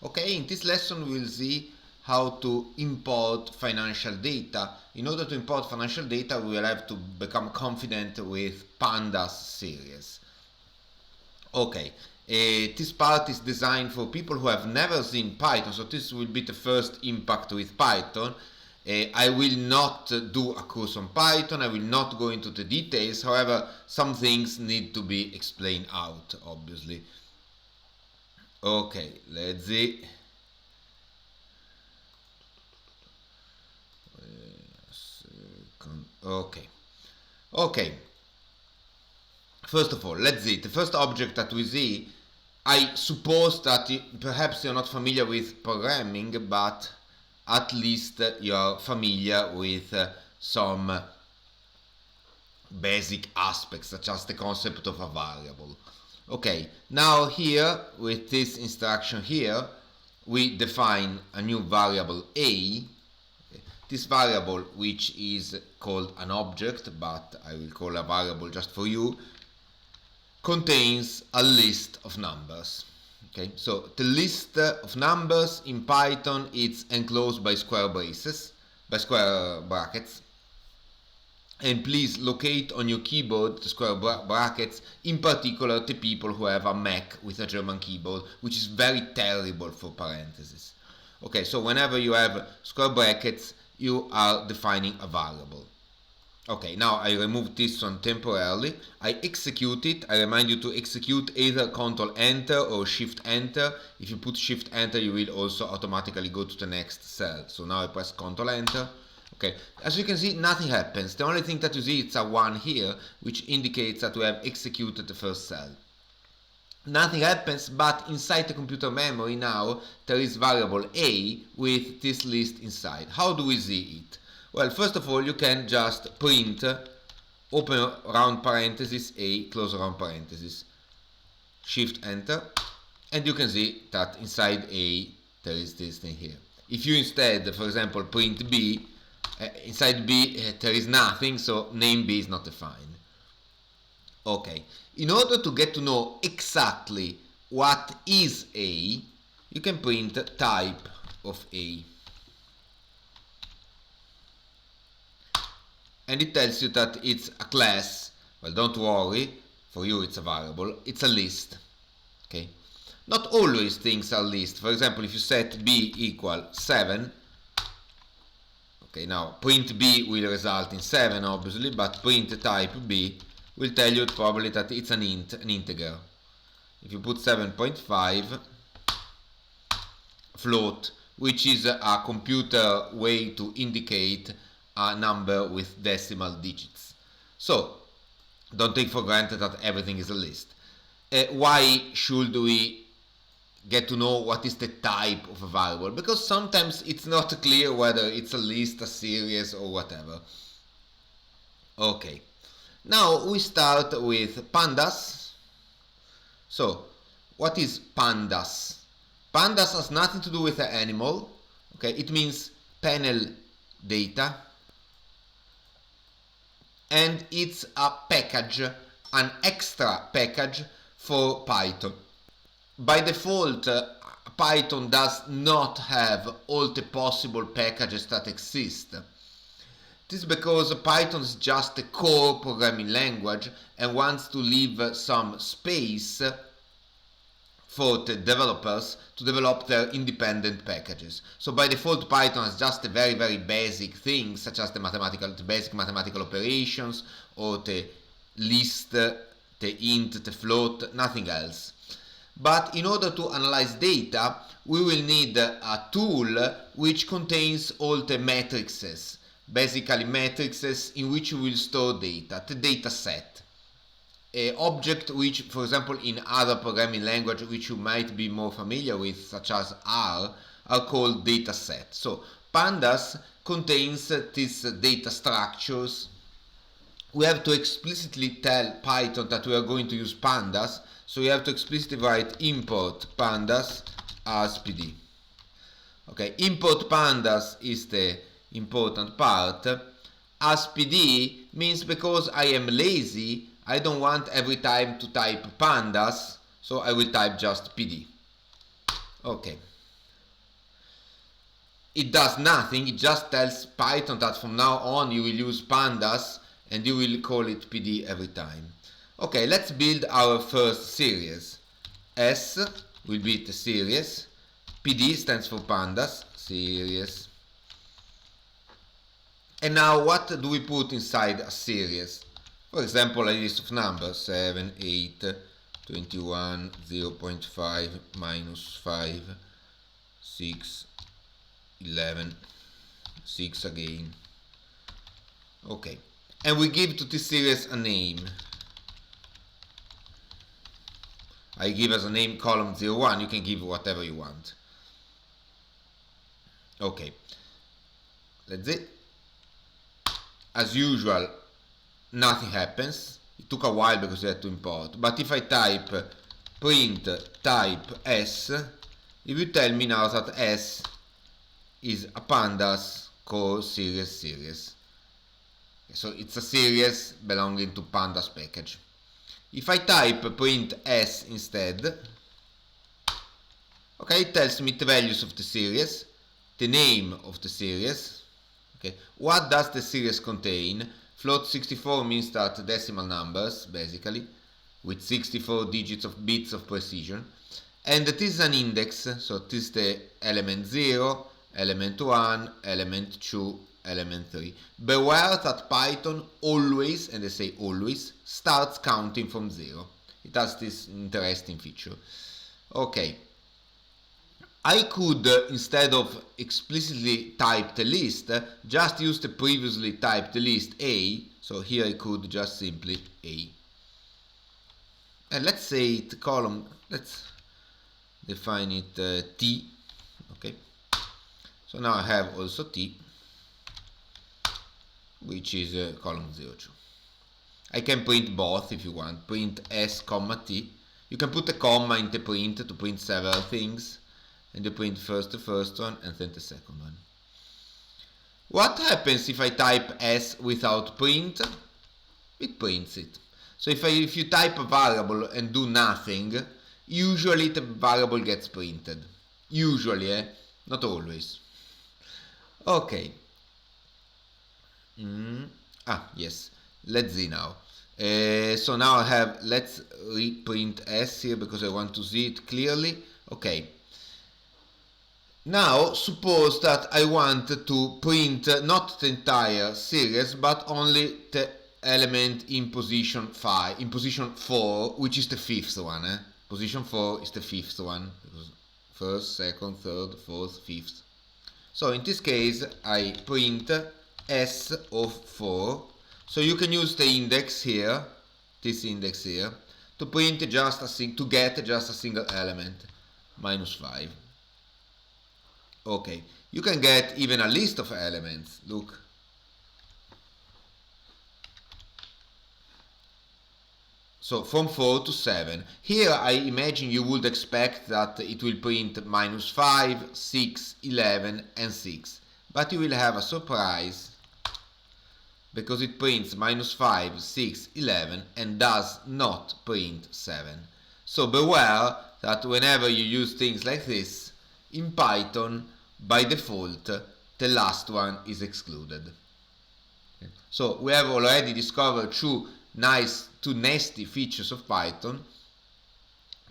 Okay, in this lesson we'll see how to import financial data. In order to import financial data, we will have to become confident with Pandas series. Okay, this part is designed for people who have never seen Python, so this will be the first impact with Python. I will not do a course on Python, I will not go into the details, however, some things need to be explained out, obviously. Okay, let's see. Okay. First of all, let's see. The first object that we see, I suppose that perhaps you're not familiar with programming, but at least you're familiar with some basic aspects, such as the concept of a variable. Okay, now here, with this instruction here, we define a new variable a. This variable, which is called an object, but I will call a variable just for you, contains a list of numbers. Okay, so the list of numbers in Python is enclosed by square brackets. And please locate on your keyboard the square brackets, in particular the people who have a Mac with a German keyboard, which is very terrible for parentheses. Okay, so whenever you have square brackets, you are defining a variable. Okay, now I remove this one temporarily. I execute it. I remind you to execute either Ctrl Enter or Shift Enter. If you put Shift Enter, you will also automatically go to the next cell. So now I press Ctrl Enter. Okay, as you can see, nothing happens. The only thing that you see is a 1 here, which indicates that we have executed the first cell. Nothing happens, but inside the computer memory now, there is variable a with this list inside. How do we see it? Well, first of all, you can just print open round parenthesis a, close round parenthesis, Shift Enter, and you can see that inside a there is this thing here. If you instead, for example, print b, inside b there is nothing, so name b is not defined. Okay, in order to get to know exactly what is a, you can print type of a. And it tells you that it's a class. Well, don't worry, for you it's a variable, it's a list. Okay, not always things are list. For example, if you set b equal 7, okay, now print b will result in 7 obviously, but print type b will tell you probably that it's an int, an integer. If you put 7.5 float, which is a computer way to indicate a number with decimal digits. So don't take for granted that everything is a list. Why should we get to know what is the type of a variable? Because sometimes it's not clear whether it's a list, a series, or whatever. Okay, now we start with pandas. So what is pandas? Pandas has nothing to do with the animal. Okay, it means panel data, and it's a package, an extra package for Python. By default, Python does not have all the possible packages that exist. This is because Python is just a core programming language and wants to leave some space for the developers to develop their independent packages. So by default, Python has just the very, very basic things, such as the basic mathematical operations, or the list, the int, the float, nothing else. But in order to analyze data, we will need a tool which contains all the matrices, basically matrices in which we will store data, the data set. Object which, for example, in other programming language which you might be more familiar with, such as R, are called data set. So pandas contains these data structures. We have to explicitly tell Python that we are going to use pandas, so we have to explicitly write import pandas as pd. Okay, import pandas is the important part. As pd means because I am lazy, I don't want every time to type pandas, so I will type just pd. Okay. it does nothing. It just tells Python that from now on you will use pandas and you will call it PD every time. Okay, let's build our first series. S will be the series. PD stands for pandas, series. And now what do we put inside a series? For example, a list of numbers, 7, 8, 21, 0.5, minus 5, 6, 11, 6 again. Okay, and we give to this series a name. I give as a name column 01, you can give whatever you want. Okay, that's it. As usual, nothing happens. It took a while because I had to import. But if I type print type S, it will tell me now that S is a pandas core series. So it's a series belonging to pandas package. If I type print S instead, okay, it tells me the values of the series, the name of the series. Okay, what does the series contain? Float 64 means that decimal numbers, basically, with 64 digits of bits of precision. And this is an index, so this is the element 0, element 1, element 2, element 3. Beware that Python always, and I say always, starts counting from 0. It has this interesting feature. Okay. I could, instead of explicitly type the list, just use the previously typed list A. So here I could just simply A. And let's say it column, let's define it T. Okay. So now I have also T, which is column 02. I can print both if you want. Print S, comma T. You can put a comma in the print to print several things. And you print first the first one and then the second one. What happens if I type S without print? It prints it. So if you type a variable and do nothing, usually the variable gets printed. Usually, not always. Okay. Yes. Let's see now. So now I have, let's reprint S here because I want to see it clearly. Okay. Now, suppose that I want to print not the entire series, but only the element in position 5, in position 4, which is the fifth one. Position 4 is the fifth one. First, second, third, fourth, fifth. So in this case, I print S of 4. So you can use the index here, this index here, to print just to get just a single element, minus 5. Okay, you can get even a list of elements. Look. So from 4 to 7. Here I imagine you would expect that it will print minus 5, 6, 11 and 6. But you will have a surprise because it prints minus 5, 6, 11 and does not print 7. So beware that whenever you use things like this, in Python, by default, the last one is excluded. Okay. So we have already discovered two nasty features of Python.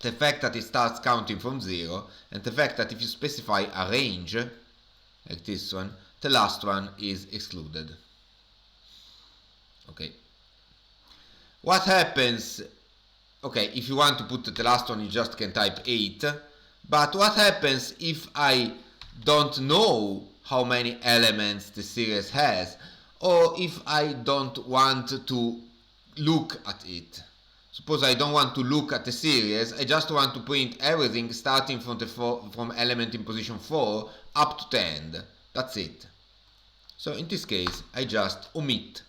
The fact that it starts counting from 0 and the fact that if you specify a range, like this one, the last one is excluded. Okay. What happens, okay, if you want to put the last one, you just can type 8. But what happens if I don't know how many elements the series has, or if I don't want to look at it? Suppose I don't want to look at the series, I just want to print everything starting from element in position 4 up to the end. That's it. So in this case, I just omit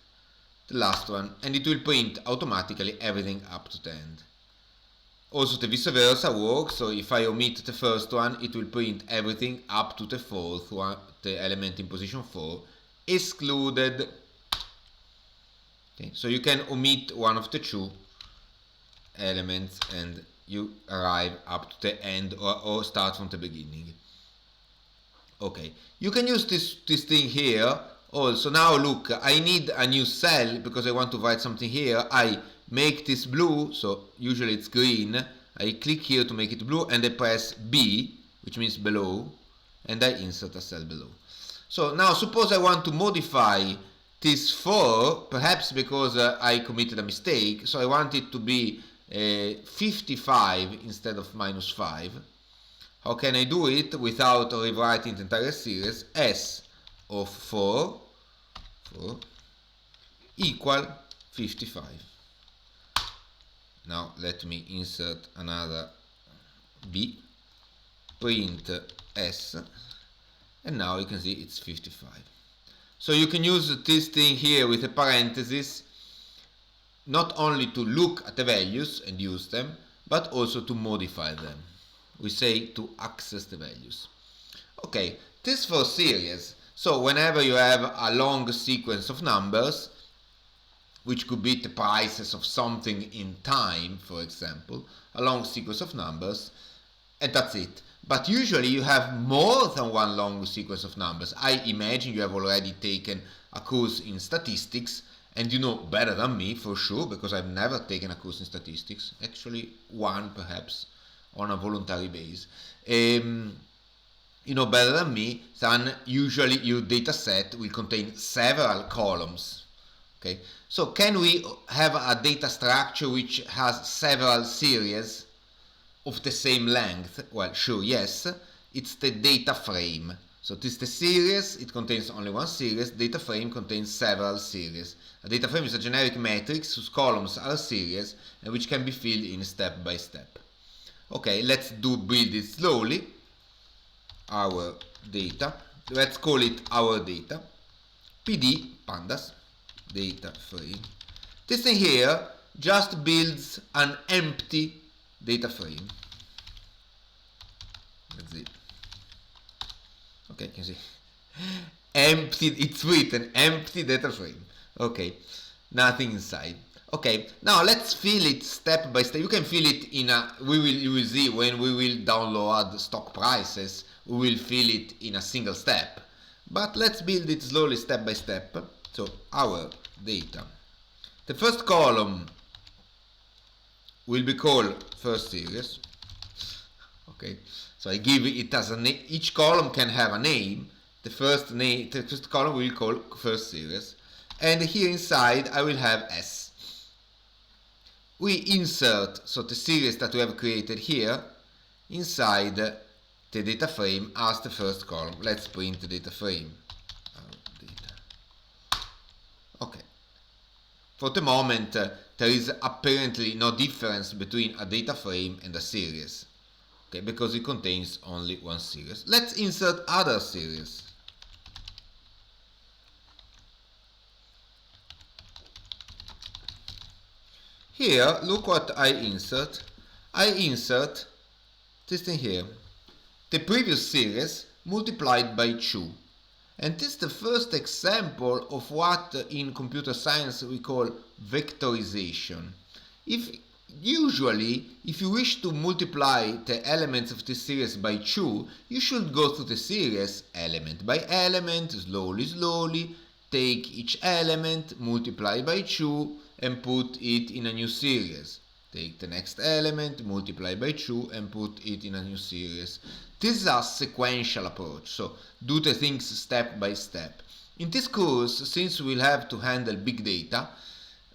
the last one and it will print automatically everything up to the end. Also the vice versa works, so if I omit the first one, it will print everything up to the fourth one, the element in position 4, excluded. Okay, so you can omit one of the two elements and you arrive up to the end or start from the beginning. Okay, you can use this thing here also. Now look, I need a new cell because I want to write something here. I make this blue, so usually it's green. I click here to make it blue and I press B, which means below, and I insert a cell below. So now suppose I want to modify this 4, perhaps because I committed a mistake, so I want it to be 55 instead of -5. How can I do it without rewriting the entire series? S of 4 equal 55. Now let me insert another B, print S, and now you can see it's 55. So you can use this thing here with a parenthesis not only to look at the values and use them, but also to modify them. We say to access the values. Okay, this for series. So whenever you have a long sequence of numbers, which could be the prices of something in time, for example, a long sequence of numbers, and that's it. But usually you have more than one long sequence of numbers. I imagine you have already taken a course in statistics, and you know better than me for sure, because I've never taken a course in statistics. Actually, one perhaps, on a voluntary basis. You know better than me, then usually your data set will contain several columns. Okay, so can we have a data structure which has several series of the same length? Well, sure, yes. It's the data frame. So this is the series, it contains only one series. Data frame contains several series. A data frame is a generic matrix whose columns are series and which can be filled in step by step. Okay, let's build it slowly. Our data. Let's call it our data. PD, pandas, data frame. This thing here just builds an empty data frame. That's it. Okay, you can see. Empty, it's written, empty data frame. Okay, nothing inside. Okay, now let's fill it step by step. You can fill it in a, you will see when we will download stock prices, we will fill it in a single step. But let's build it slowly step by step. So our data. The first column will be called first series. Okay, so I give it as a name. Each column can have a name. The first column will be called first series. And here inside I will have S. We insert, so the series that we have created here, inside the data frame as the first column. Let's print the data frame. Okay. For the moment, there is apparently no difference between a data frame and a series. Okay, because it contains only one series. Let's insert other series. Here, look what I insert. I insert this thing here. The previous series multiplied by 2. And this is the first example of what in computer science we call vectorization. Usually, if you wish to multiply the elements of this series by 2, you should go through the series element by element, slowly, take each element, multiply by 2, and put it in a new series. Take the next element, multiply by 2, and put it in a new series. This is a sequential approach, so do the things step by step. In this course, since we'll have to handle big data,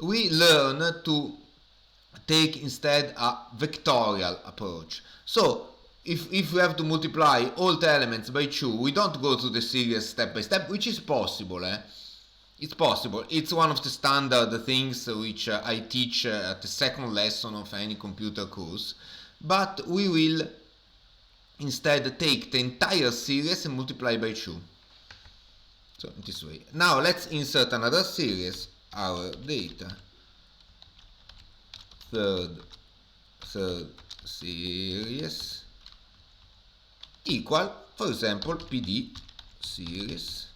we learn to take instead a vectorial approach. So if we have to multiply all the elements by 2, we don't go through the series step by step, which is possible. It's possible. It's one of the standard things which I teach at the second lesson of any computer course. But we will instead take the entire series and multiply by 2. So in this way. Now let's insert another series, our data. Third series equal, for example, PD series.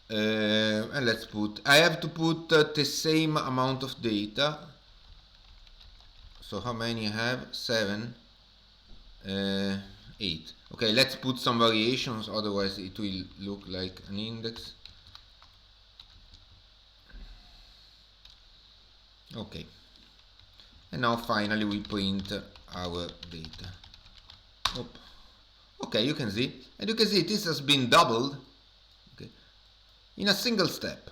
And let's put, I have to put the same amount of data. So how many I have? 7. 8. Okay, let's put some variations, otherwise it will look like an index. Okay, and now finally we print our data. Oop. Okay, you can see, and you can see this has been doubled, okay, in a single step.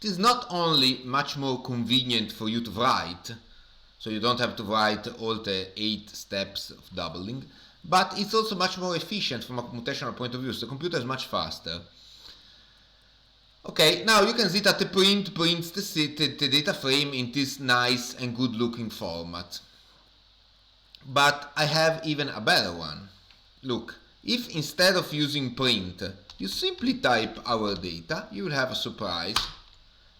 It is not only much more convenient for you to write, so you don't have to write all the 8 steps of doubling, but it's also much more efficient from a computational point of view, so the computer is much faster. Okay, now you can see that the print prints the data frame in this nice and good looking format. But I have even a better one. Look, if instead of using print, you simply type our data, you will have a surprise.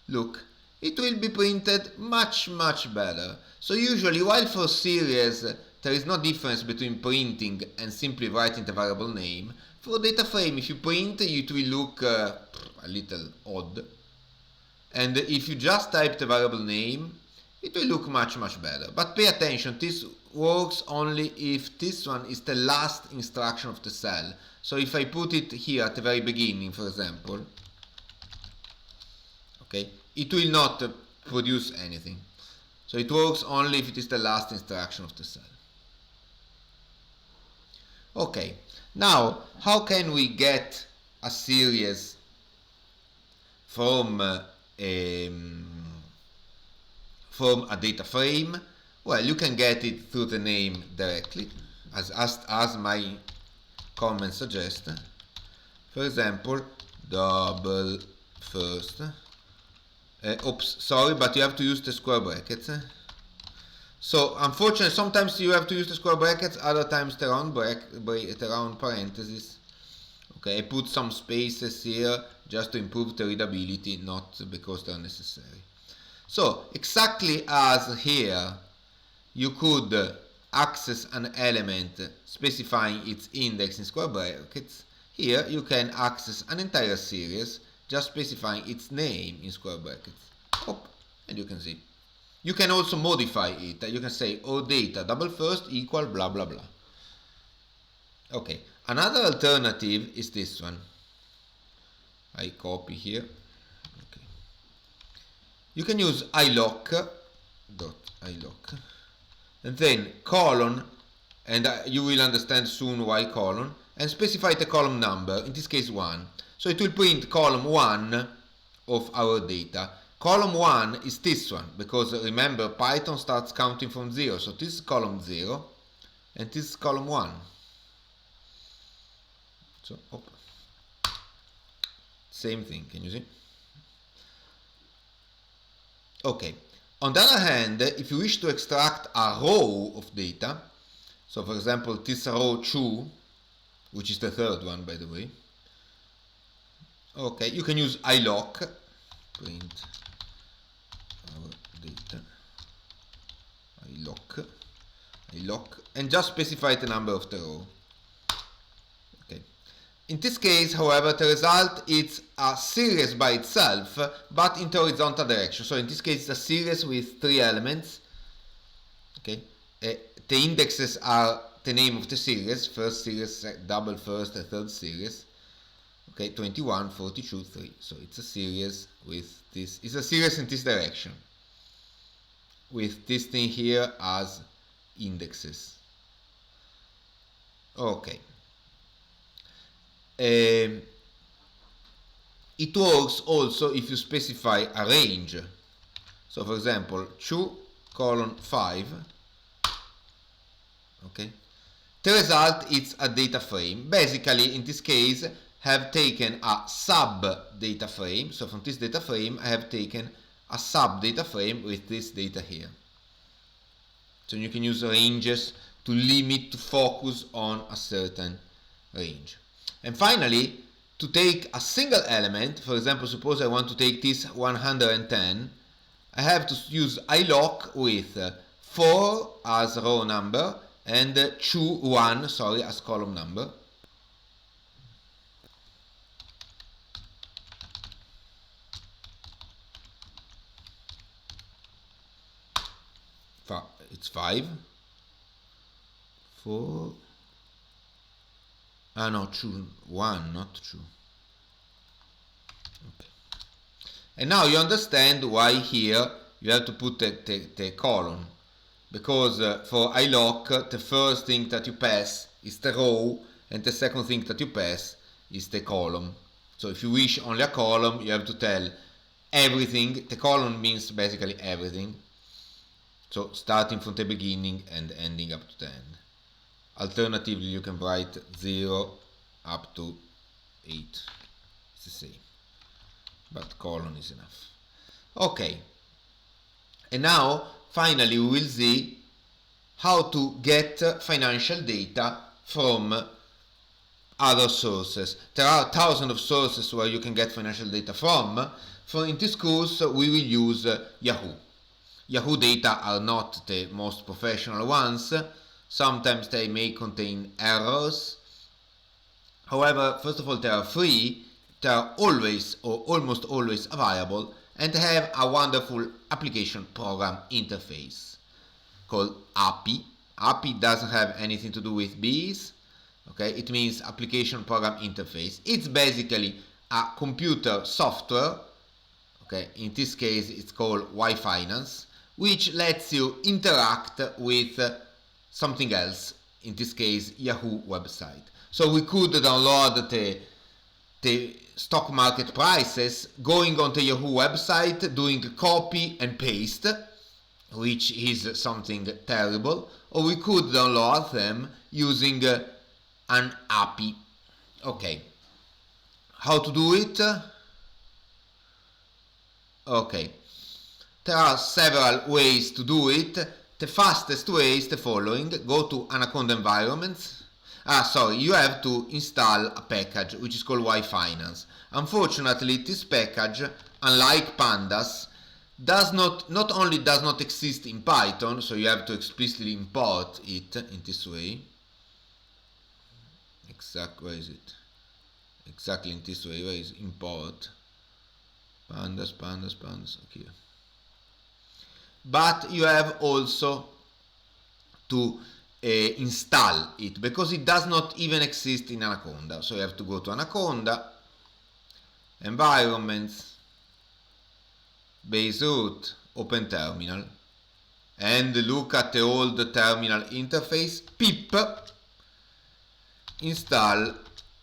Look, it will be printed much better. So usually, while for series there is no difference between printing and simply writing the variable name, for data frame if you print it will look a little odd. And if you just type the variable name, it will look much better. But pay attention, this works only if this one is the last instruction of the cell. So if I put it here at the very beginning, for example, okay, it will not produce anything. So it works only if it is the last instruction of the cell. Okay, now how can we get a series from a data frame? Well, you can get it through the name directly, as my comment suggests. For example, double first. Oops, sorry, but you have to use the square brackets. So, unfortunately, sometimes you have to use the square brackets, other times the round parentheses. Okay, I put some spaces here just to improve the readability, not because they are necessary. So, exactly as here, you could access an element specifying its index in square brackets, here you can access an entire series just specifying its name in square brackets. Hop, and you can see. You can also modify it. You can say, oh, data double first equal blah blah blah. Okay, another alternative is this one. I copy here. Okay. You can use iloc and then colon, and you will understand soon why colon, and specify the column number, in this case 1. So it will print column 1 of our data. Column 1 is this one, because remember Python starts counting from 0, so this is column 0 and this is column 1. So same thing, can you see? Okay, on the other hand, if you wish to extract a row of data, so for example this row 2, which is the third one by the way, okay, you can use iloc, print our data, iloc, and just specify the number of the row. Okay. In this case, however, the result is a series by itself, but in the horizontal direction. So in this case, it's a series with 3 elements. Okay. The indexes are the name of the series, first series, double first, third series. Okay, 21, 42, 3. So it's a series with this. It's a series in this direction, with this thing here as indexes. Okay. It works also if you specify a range. So for example, 2:5. Okay. The result is a data frame. Basically, in this case, have taken a sub data frame. So from this data frame, I have taken a sub data frame with this data here. So you can use ranges to limit, to focus on a certain range. And finally, to take a single element, for example, suppose I want to take this 110, I have to use iloc with 4 as row number and 1 as column number. It's 5, 4, No, true. 1, not true. Okay. And now you understand why here you have to put the column. Because for iloc, the first thing that you pass is the row, and the second thing that you pass is the column. So if you wish only a column, you have to tell everything. The column means basically everything. So starting from the beginning and ending up to the end. Alternatively, you can write 0 up to 8. It's the same. But colon is enough. Okay. And now, finally, we will see how to get financial data from other sources. There are thousands of sources where you can get financial data from. In this course, we will use Yahoo. Yahoo data are not the most professional ones. Sometimes they may contain errors. However, first of all, they are free. They are always or almost always available, and they have a wonderful application program interface called API. API doesn't have anything to do with bees. Okay, it means application program interface. It's basically a computer software. Okay, in this case it's called Y-Finance, which lets you interact with something else, in this case Yahoo website. So we could download the stock market prices, going on the Yahoo website, doing copy and paste, which is something terrible, or we could download them using an API. Okay, how to do it? Okay, there are several ways to do it. The fastest way is the following. Go to Anaconda Environments. You have to install a package which is called Y-Finance. Unfortunately, this package, unlike Pandas, not only does not exist in Python, so you have to explicitly import it in this way. Where is it? Exactly in this way. Where is import? Pandas. Okay. But you have also to install it, because it does not even exist in Anaconda. So you have to go to Anaconda, Environments, Base Root, Open Terminal, and look at the old terminal interface. Pip install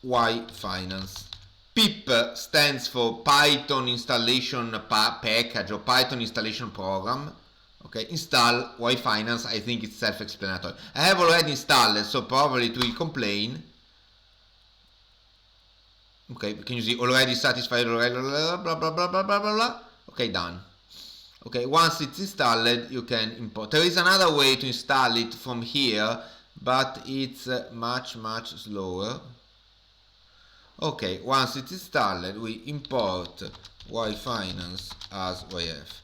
Y-Finance. Pip stands for Python installation package or Python installation program. Okay, install Y-Finance. I think it's self-explanatory. I have already installed it, so probably it will complain. Okay, can you see already satisfied? Blah blah blah blah blah blah blah. Okay, done. Okay, once it's installed, you can import. There is another way to install it from here, but it's much slower. Okay, once it's installed, we import Y-Finance as YF.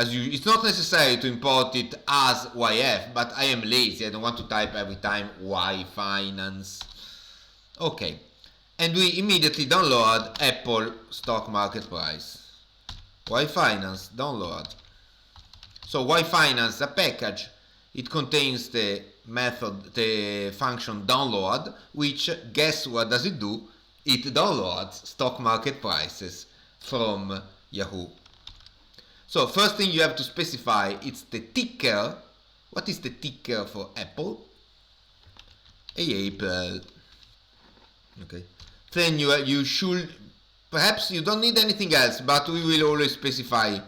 It's not necessary to import it as YF, but I am lazy. I don't want to type every time Y-Finance. Okay, and we immediately download Apple stock market price. Y-Finance download. So Y-Finance, a package, it contains the function download, which, guess what does it do? It downloads stock market prices from Yahoo. So first thing you have to specify, it's the ticker. What is the ticker for Apple? Apple. Okay. Then you should, perhaps you don't need anything else, but we will always specify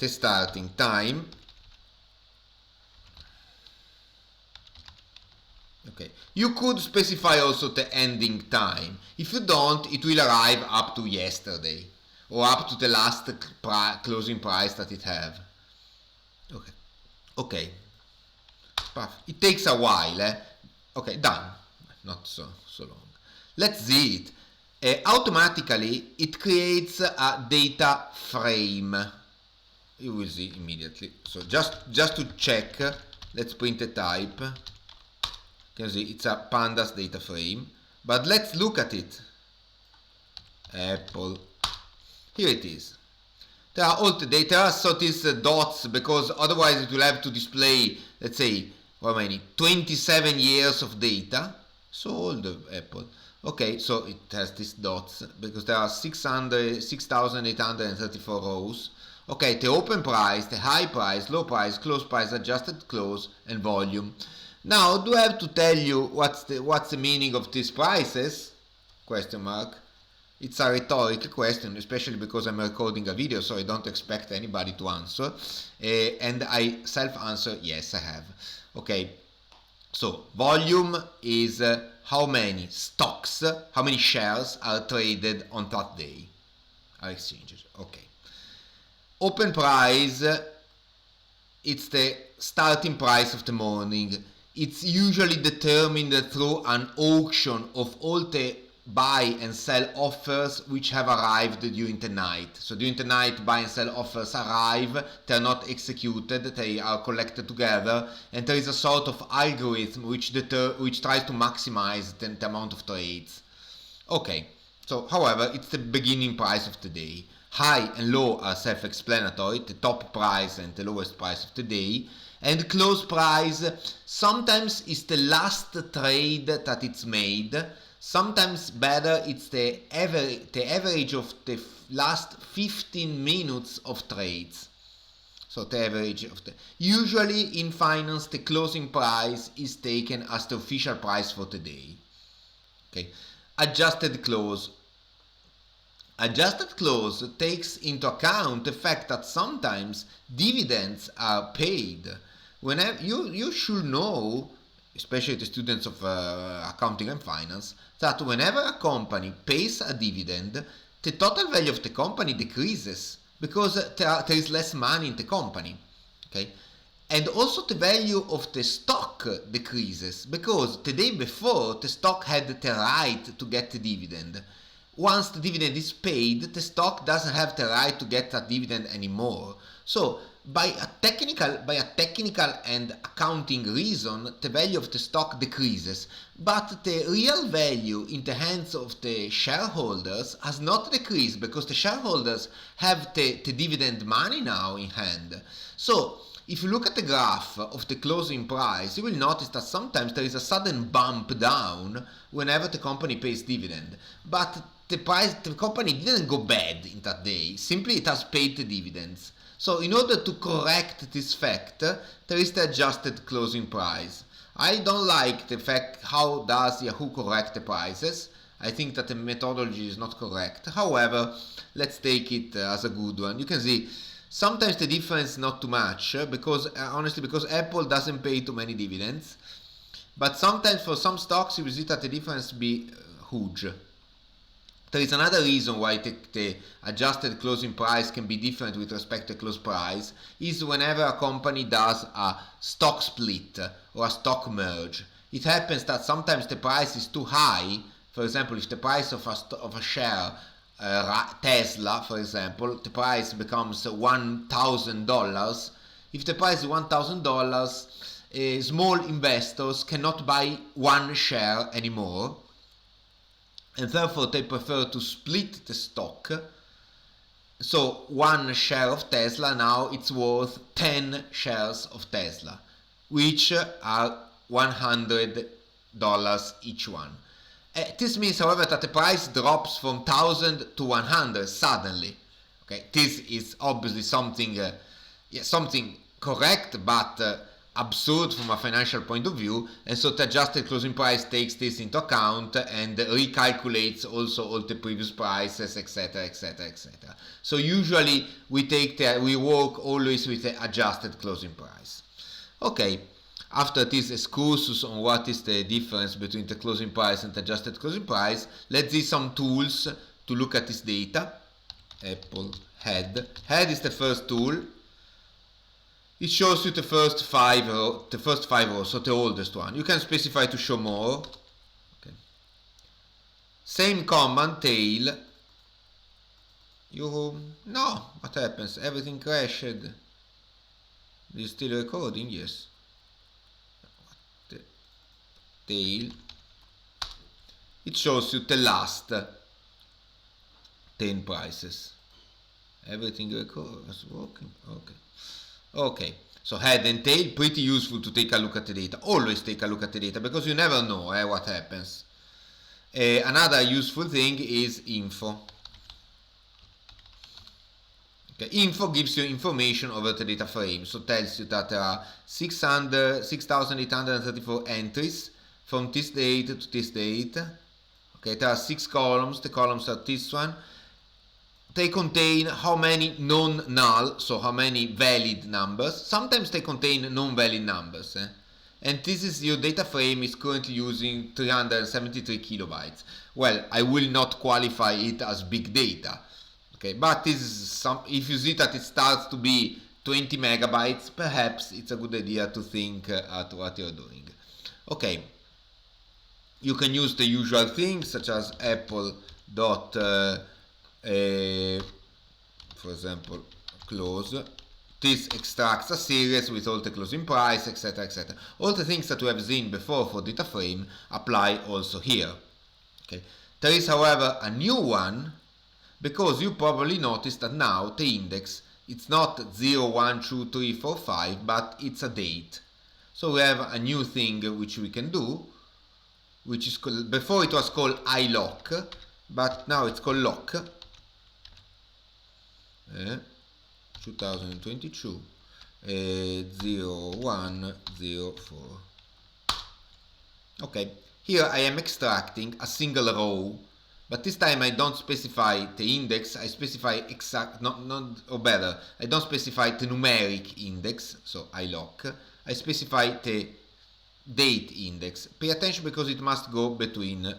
the starting time. Okay. You could specify also the ending time. If you don't, it will arrive up to yesterday or up to the last closing price that it have. Okay. Okay. It takes a while. Okay, done. Not so long. Let's see it. Automatically, it creates a data frame. You will see immediately. So just to check, let's print the type. You can see it's a pandas data frame. But let's look at it. Apple. Here it is. There are all the data, so these dots, because otherwise it will have to display, let's say, how many? 27 years of data. So all the Apple. Okay, so it has these dots because there are 6,834 rows. Okay, the open price, the high price, low price, close price, adjusted close, and volume. Now, do I have to tell you what's the meaning of these prices? Question mark. It's a rhetorical question, especially because I'm recording a video, so I don't expect anybody to answer. And I self-answer, yes, I have. Okay, so volume is how many stocks, how many shares are traded on that day, are exchanged. Okay. Open price, it's the starting price of the morning. It's usually determined through an auction of all the buy and sell offers which have arrived during the night. So during the night, buy and sell offers arrive, they are not executed, they are collected together, and there is a sort of algorithm which tries to maximize the amount of trades. Okay, so however, it's the beginning price of the day. High and low are self-explanatory, the top price and the lowest price of the day. And close price sometimes is the last trade that it's made. Sometimes better, it's the average of the last 15 minutes of trades. So the average of the... Usually in finance, the closing price is taken as the official price for the day. Okay. Adjusted close. Adjusted close takes into account the fact that sometimes dividends are paid. Whenever you should know, especially the students of accounting and finance, that whenever a company pays a dividend, the total value of the company decreases because there is less money in the company. Okay, and also the value of the stock decreases because the day before the stock had the right to get the dividend. Once the dividend is paid, the stock doesn't have the right to get that dividend anymore. So by a technical and accounting reason, the value of the stock decreases, but the real value in the hands of the shareholders has not decreased because the shareholders have the dividend money now in hand. So if you look at the graph of the closing price, you will notice that sometimes there is a sudden bump down whenever the company pays dividend, but the company didn't go bad in that day, simply it has paid the dividends. So in order to correct this fact, there is the adjusted closing price. I don't like the fact how does Yahoo correct the prices. I think that the methodology is not correct. However, let's take it as a good one. You can see sometimes the difference is not too much because honestly, because Apple doesn't pay too many dividends. But sometimes for some stocks you will see that the difference be huge. There is another reason why the adjusted closing price can be different with respect to close price is whenever a company does a stock split or a stock merge. It happens that sometimes the price is too high. For example, if the price of a share, Tesla for example, the price becomes $1,000. If the price is $1,000, small investors cannot buy one share anymore, and therefore they prefer to split the stock. So one share of Tesla now it's worth 10 shares of Tesla, which are $100 each one. This means, however, that the price drops from 1,000 to 100 suddenly. Okay, this is obviously something correct, but absurd from a financial point of view, and so the adjusted closing price takes this into account and recalculates also all the previous prices, etc, etc, etc. So usually we work always with the adjusted closing price. Okay, after this excursus on what is the difference between the closing price and the adjusted closing price, let's see some tools to look at this data. Apple Head is the first tool. It shows you the first five rows, so the oldest one. You can specify to show more. Okay. Same command, tail. No, what happens? Everything crashed. Is still recording? Yes. The tail. It shows you the last 10 prices. Everything was working. Okay, so head and tail, pretty useful to take a look at the data. Always take a look at the data because you never know what happens. Another useful thing is info. Okay. Info gives you information over the data frame, so tells you that there are 6,834 entries from this date to this date. Okay, there are 6 columns. The columns are this one. They contain how many non-null, so how many valid numbers. Sometimes they contain non-valid numbers. And this is your data frame is currently using 373 kilobytes. Well, I will not qualify it as big data. Okay, but this is some. If you see that it starts to be 20 megabytes, perhaps it's a good idea to think at what you're doing. Okay, you can use the usual things such as apple dot, for example, close. This extracts a series with all the closing price, etc., etc. All the things that we have seen before for data frame apply also here. Okay, there is, however, a new one. Because you probably noticed that now the index, it's not 0, 1, 2, 3, 4, 5, but it's a date. So we have a new thing which we can do, which is called, before it was called ilock, but now it's called lock. 2022 0104. Okay, here I am extracting a single row. But this time I don't specify the index, I specify I don't specify the numeric index, so ilock. I specify the date index. Pay attention because it must go between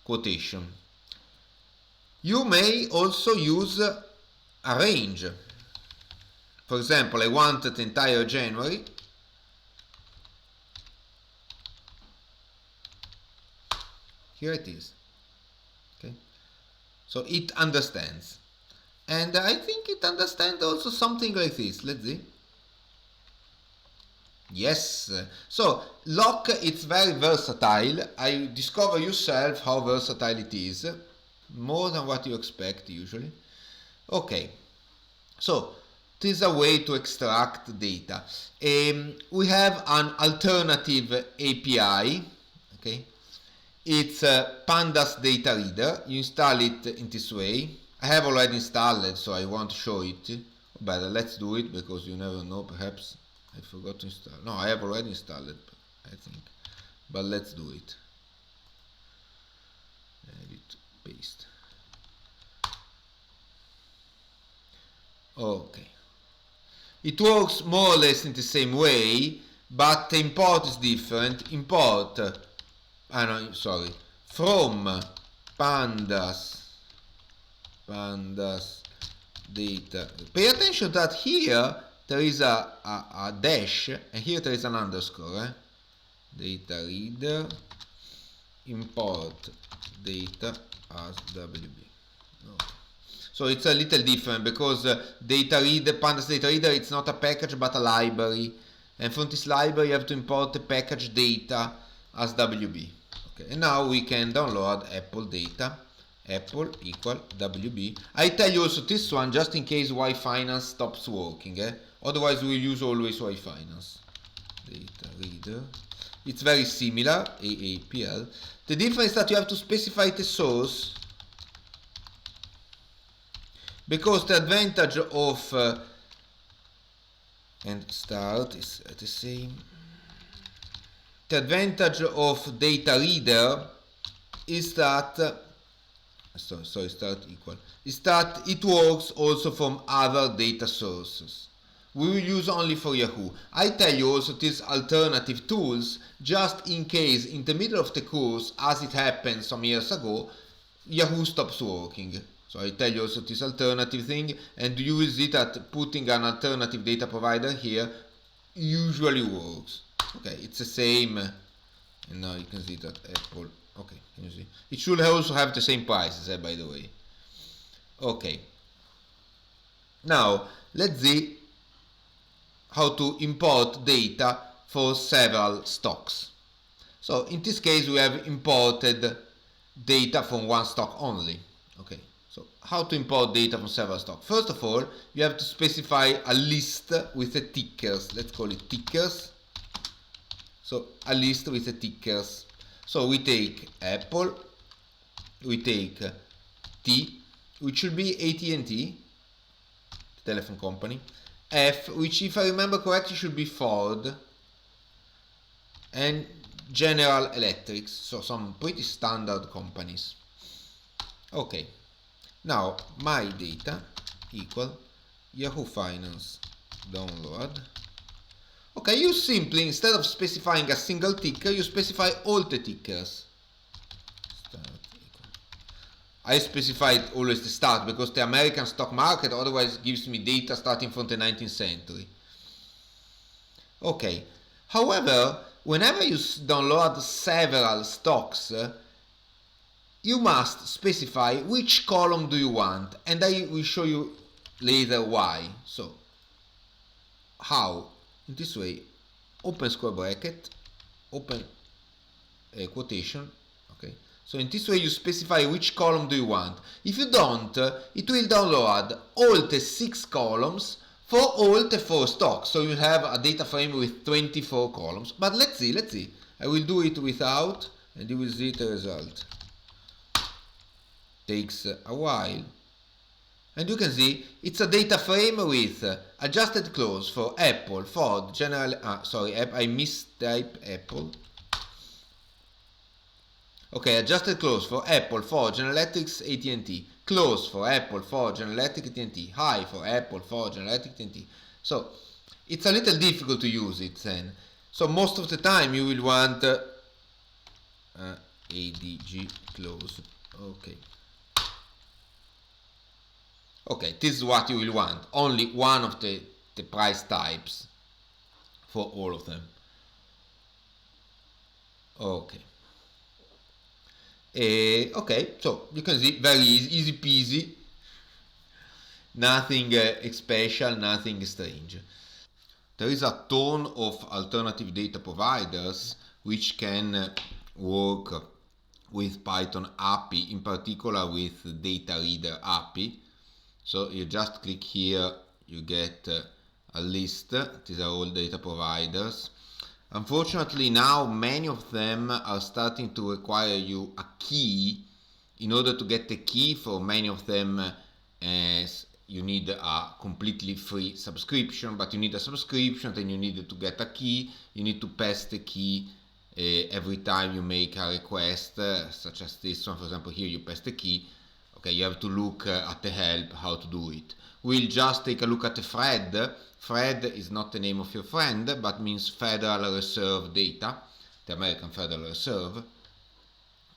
quotation. You may also use a range. For example, I want the entire January. Here it is. Okay. So it understands. And I think it understands also something like this. Let's see. Yes. So lock, it's very versatile. I discover yourself how versatile it is. More than what you expect usually. Okay. So this is a way to extract data. We have an alternative API. Okay. It's Pandas Data Reader. You install it in this way. I have already installed it, so I won't show it. Better, let's do it because you never know. Perhaps I forgot to install. No, I have already installed it, I think. But let's do it. Edit, paste. Okay. It works more or less in the same way, but the import is different. Import. From pandas data. Pay attention that here there is a dash and here there is an underscore. Data reader import data as WB. Okay. So it's a little different because data reader, pandas data reader, it's not a package but a library, and from this library you have to import the package data as WB. Okay, and now we can download Apple data. Apple equal WB. I tell you also this one just in case Y-Finance stops working. Otherwise we will use always Y-Finance. Data reader. It's very similar, AAPL. The difference is that you have to specify the source, because the advantage of and start is the same. The advantage of data reader is that start equal is that it works also from other data sources. We will use only for Yahoo. I tell you also these alternative tools just in case in the middle of the course, as it happened some years ago, Yahoo stops working. So I tell you also this alternative thing, and you will see that putting an alternative data provider here usually works. Okay, it's the same, and now you can see that Apple. Okay, can you see? It should also have the same prices, by the way. Okay. Now let's see how to import data for several stocks. So in this case, we have imported data from one stock only. Okay. So how to import data from several stocks? First of all, you have to specify a list with the tickers. Let's call it tickers. So a list with the tickers. So we take Apple we take T, which should be AT&T, the telephone company, F, which if I remember correctly should be Ford, and General Electric, so some pretty standard companies. Okay, now my data equal Yahoo Finance download. Okay, you simply, instead of specifying a single ticker, you specify all the tickers. I specified always the start because the American stock market otherwise gives me data starting from the 19th century. Okay, however, whenever you download several stocks, you must specify which column do you want, and I will show you later why. So, how? In this way, open square bracket, open quotation, okay. So in this way you specify which column do you want. If you don't, it will download all the 6 columns for all the 4 stocks. So you have a data frame with 24 columns. But let's see. I will do it without, and you will see the result. Takes a while. And you can see it's a data frame with adjusted close for Apple, Ford, General. I mistyped Apple. Okay, adjusted close for Apple, Ford, General Electric, AT&T. Close for Apple, Ford, General Electric, AT&T. High for Apple, Ford, General Electric, AT&T. So it's a little difficult to use it then. So most of the time you will want ADG close. Okay. Okay, this is what you will want. Only one of the price types for all of them. Okay. Okay, so you can see very easy peasy. Nothing special, nothing strange. There is a ton of alternative data providers which can work with Python API, in particular with Data Reader API. So you just click here, you get a list. These are all data providers. Unfortunately, now many of them are starting to require you a key. In order to get the key for many of them, you need a completely free subscription, but you need a subscription, then you need to get a key. You need to pass the key every time you make a request, such as this one. For example, here you pass the key. Okay, you have to look at the help how to do it. We'll just take a look at the Fred. Fred is not the name of your friend, but means Federal Reserve Data, the American Federal Reserve.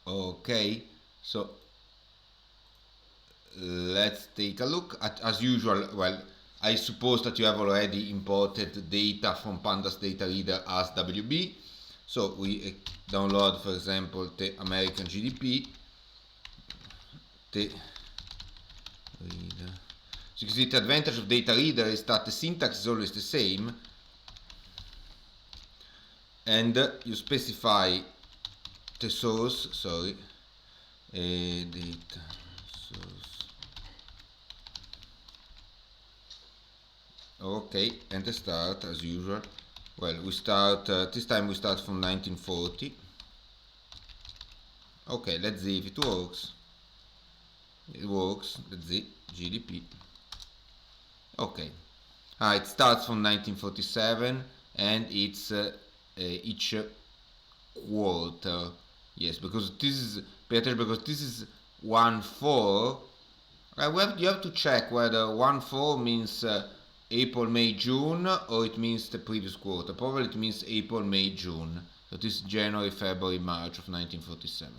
Okay, so let's take a look at, as usual, well, I suppose that you have already imported data from Pandas Data Reader as WB. So we download, for example, the American GDP. The reader. So you can see the advantage of Data Reader is that the syntax is always the same, and you specify the source, data source. Okay, and the start as usual. Well, we start, this time we start from 1940. Okay, let's see if it works. It works, let's see, GDP. Okay, it starts from 1947 and it's each quarter. Yes, because this is better, because this is 1/4. You have to check whether 1/4 means April, May, June, or it means the previous quarter. Probably it means April, May, June. So this is January, February, March of 1947.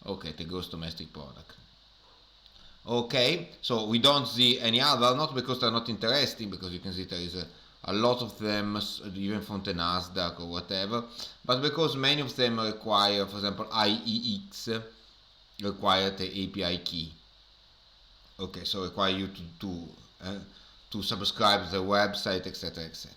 Okay, the gross domestic product. Okay, so we don't see any other, not because they're not interesting, because you can see there is a lot of them, even from the Nasdaq or whatever, but because many of them require, for example, IEX require the API key. Okay, so require you to subscribe to the website, etc., etc.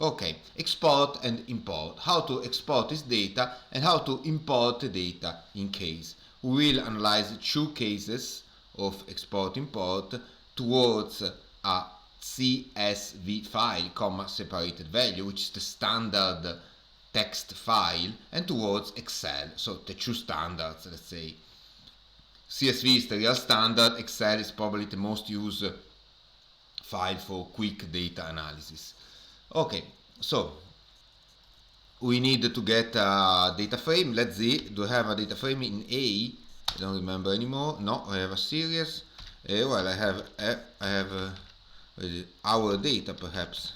Okay, export and import. How to export this data and how to import the data in case. We will analyze 2 cases of export-import towards a CSV file, comma separated value, which is the standard text file, and towards Excel, so the 2 standards, let's say. CSV is the real standard. Excel is probably the most used file for quick data analysis. Okay, so we need to get a data frame. Let's see, do I have a data frame in A? I don't remember anymore. No, I have a series. Well, I have our data perhaps.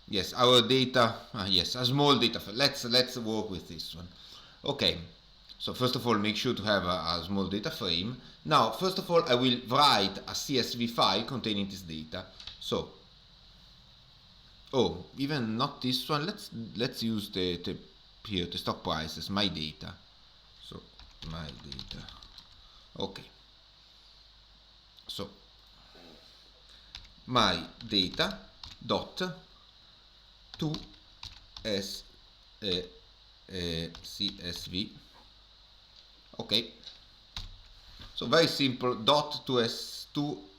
Yes, our data. Yes, a small data frame. Let's work with this one. Okay. So first of all, make sure to have a small data frame. Now, first of all, I will write a CSV file containing this data. So, oh, even not this one. Let's use the stock prices, my data. So my data. Okay. So my data dot to CSV. Okay, so very simple, dot to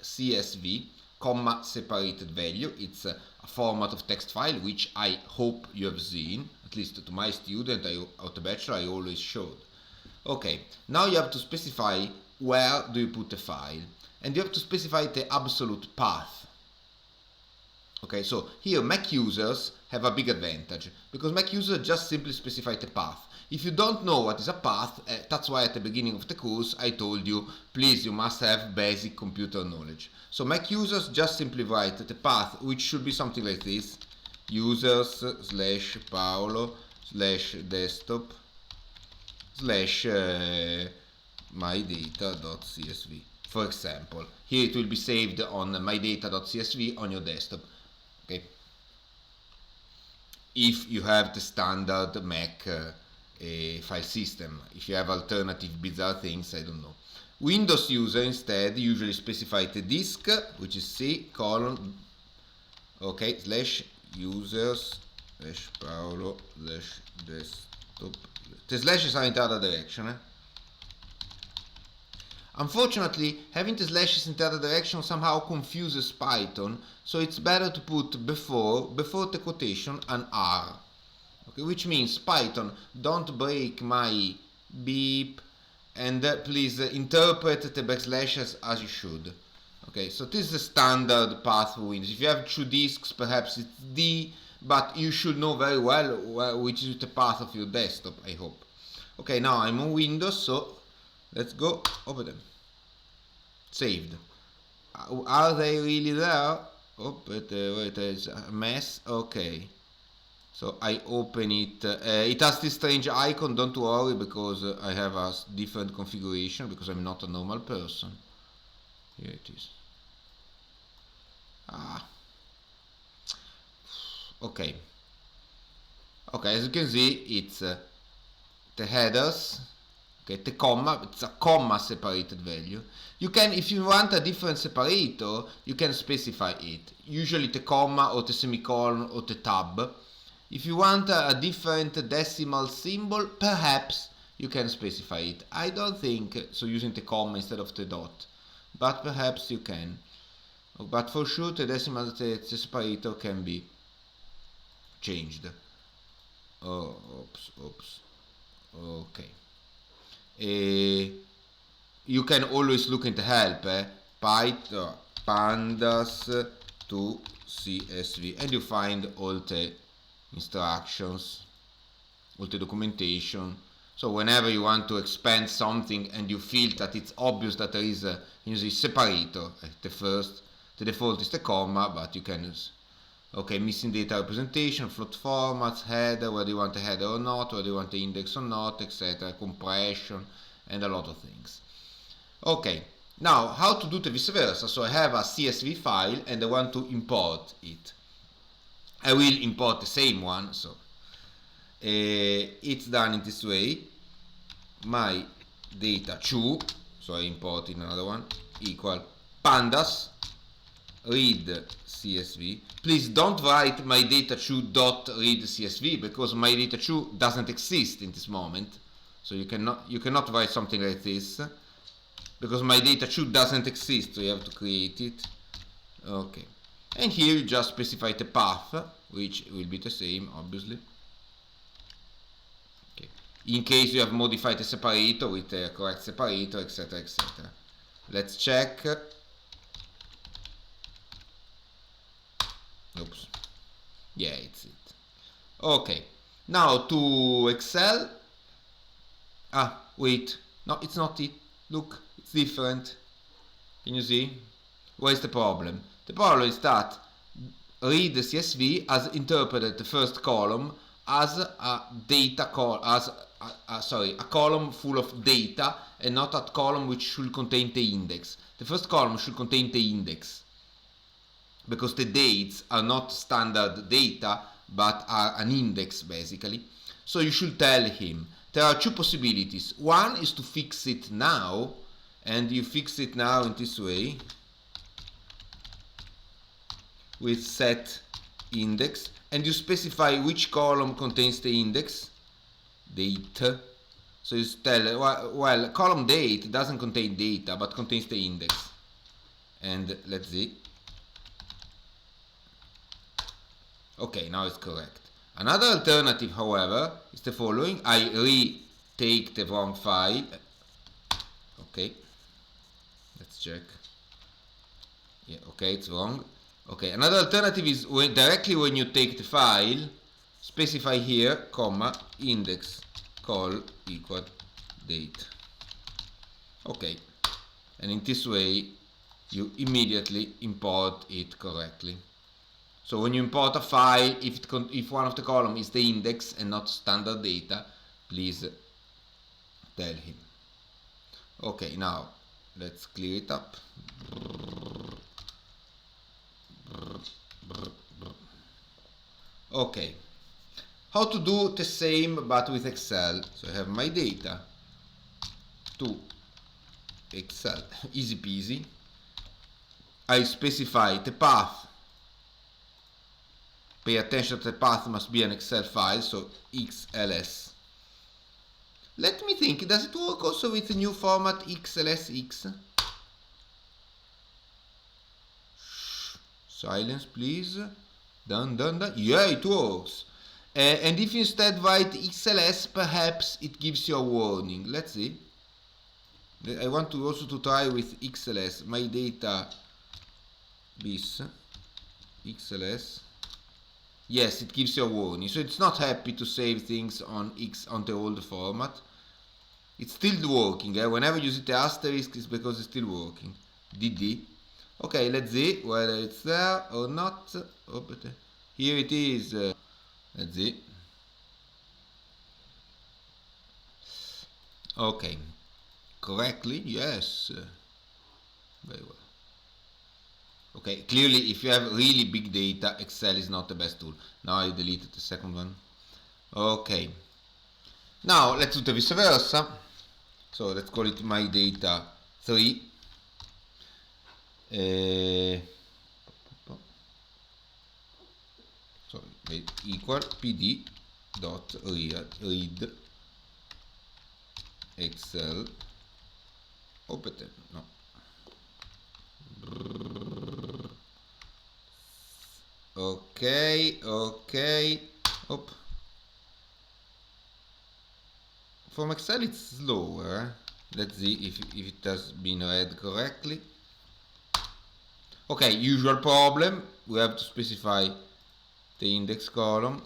CSV, comma, separated value. It's a format of text file which I hope you have seen, at least to my student at the bachelor I always showed. Okay, now you have to specify where do you put the file, and you have to specify the absolute path. Okay, so here Mac users have a big advantage, because Mac users just simply specify the path. If you don't know what is a path, that's why at the beginning of the course I told you, please, you must have basic computer knowledge. So Mac users just simply write the path, which should be something like this: users / Paolo / desktop / mydata.csv. For example, here it will be saved on mydata.csv on your desktop. Okay, if you have the standard Mac file system. If you have alternative bizarre things, I don't know. Windows user instead usually specify the disk, which is C : okay, / users / Paolo / desktop. The slashes are in the other direction. Unfortunately, having the slashes in the other direction somehow confuses Python, so it's better to put before the quotation an R. Okay, which means, Python, don't break my beep, and please interpret the backslashes as you should. Okay, so this is the standard path for Windows. If you have 2 disks, perhaps it's D, but you should know very well which is the path of your desktop, I hope. Okay, now I'm on Windows, so let's go open them. Saved. Are they really there? Oh, but wait, there's a mess. Okay. So I open it. It has this strange icon. Don't worry, because I have a different configuration, because I'm not a normal person. Here it is. Okay. Okay, as you can see, it's the headers. Okay, the comma. It's a comma separated value. You can, if you want a different separator, you can specify it. Usually the comma or the semicolon or the tab. If you want a different decimal symbol, perhaps you can specify it. I don't think so, using the comma instead of the dot, but perhaps you can. But for sure the decimal separator can be changed. Oh, oops. Okay. You can always look into help, Python pandas to CSV, and you find all the instructions, all the documentation. So whenever you want to expand something and you feel that it's obvious that there is a separator, the default is the comma, but you can use, okay, missing data representation, float formats, header, whether you want a header or not, whether you want the index or not, etc., compression, and a lot of things. Okay, now how to do the vice versa. So I have a CSV file and I want to import it. I will import the same one, so it's done in this way. My data 2, so I import in another one, equal pandas read CSV. Please don't write my data 2 dot read CSV, because my data 2 doesn't exist in this moment. So you cannot write something like this, because my data 2 doesn't exist, so you have to create it. Okay. And here you just specify the path, which will be the same, obviously. Okay. in case you have modified a separator with a correct separator, etc, etc. Let's check. Oops. Yeah, it's it. Okay, now to Excel. Ah, wait, no, it's not it. Look, it's different. Can you see? What is the problem? The problem is that read CSV has interpreted the first column as a data a column full of data, and not a column which should contain the index. The first column should contain the index, because the dates are not standard data but are an index basically. So you should tell him there are two possibilities. One is to fix it now, and you fix it now in this way with set index, and you specify which column contains the index, date. So you tell, well, column date doesn't contain data but contains the index. And let's see. Okay, now it's correct. Another alternative, however, is the following. I retake the wrong file. Okay, let's check. Yeah, okay, it's wrong. Okay, another alternative is directly when you take the file, specify here, comma, index col equal date. Okay, and in this way you immediately import it correctly. So when you import a file, if one of the columns is the index and not standard data, please tell him. Okay, now let's clear it up. Okay, how to do the same but with Excel? So I have my data to Excel, easy peasy. I specify the path. Pay attention that the path must be an Excel file, so XLS. Let me think, does it work also with the new format XLSX? Shh, silence please. Done. Yeah, it works. And if you instead write XLS, perhaps it gives you a warning. Let's see. I want to also to try with XLS. My data bis XLS. Yes, it gives you a warning. So it's not happy to save things on the old format. It's still working. Whenever you see the asterisk, it's because it's still working. DD. Okay, let's see whether it's there or not. Oh, but here it is. Let's see. Okay, correctly, yes. Very well. Okay, clearly if you have really big data, Excel is not the best tool. Now I deleted the second one. Okay, now let's do the vice versa. So let's call it my data 3. Sorry, equal pd dot read Excel open. No. Okay. Op. From Excel it's slower. Let's see if it has been read correctly. Okay, usual problem. We have to specify the index column.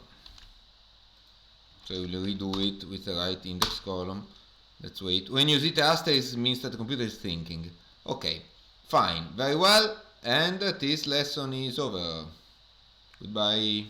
So we'll redo it with the right index column. Let's wait. When you see the asterisk, it means that the computer is thinking. Okay, fine, very well. And this lesson is over. Goodbye.